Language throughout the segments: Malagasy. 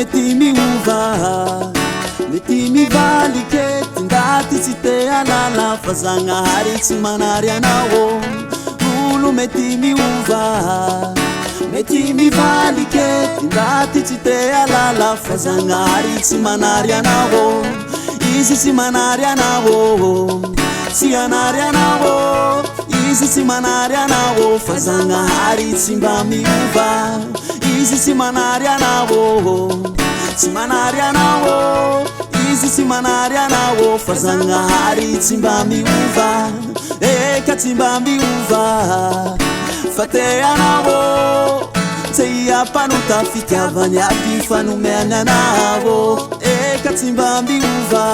mety miova, mety mivaly kety ndaty tsy te alala fa Zagnahary tsy manary anao. Olo mety miova, mety mivaly kety ndaty tsy te alala fa Zagnahary tsy manary anao. Izy tsy manary anao, tsy anary anao. Izy tsy manary anao fa Zagnahary tsy mba miova. Izy tsy manary anao, tsy manary anao. Izy tsy manary anao fa Zagnahary tsy mba miova. Eka tsy mba miova fa te anao. Tsy hiampanota fitiavany aby fanomeny anao. Eka tsy mba miova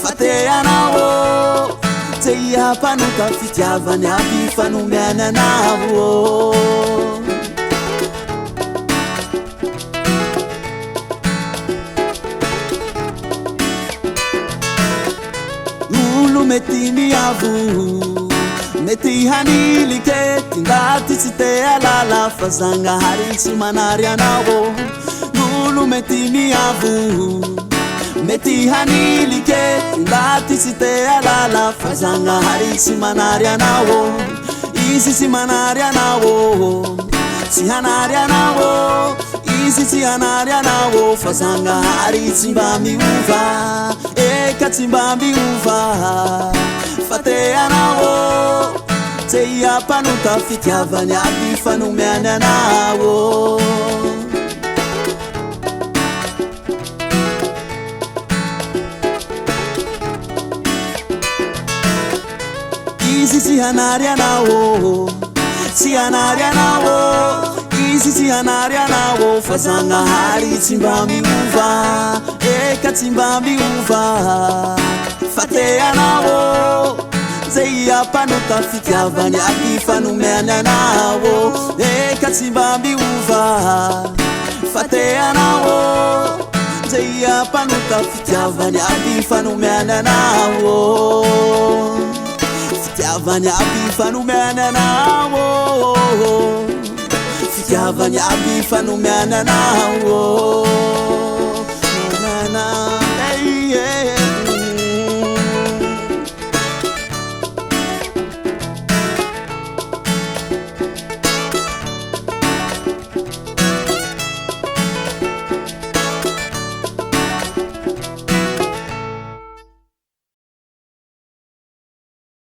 fa te anao. Tsy hiampanota fitiavany aby fanomeny anao. Olo mety miavo, mety hanily kety ndaty tsy te alala fa Zagnahary tsy manary anao. Olo mety miavo, mety hanily kety ndaty tsy te alala fa Zagnahary tsy manary anao. Izy tsy manary anao, tsy hanary anao. Izy tsy hanary anao fa Zagnahary tsy mba miova. Eka tsy mba miova fa te anao. Tsy hiampanota fitiavany aby fanomeny anao. Izy tsy hanary anao, tsy hanary anao. Izy tsy hanary anao fa Zagnahary tsy mba miova. Eka tsy mba miova fa te anao. Tsy hiampanota fitiavany aby fanomeny anao. Eka tsy mba miova fa te anao. Tsy hiampanota fitiavany aby fanomeny anao. Fitiavany aby fanomeny anao. Fitiavany aby fanomeny anao.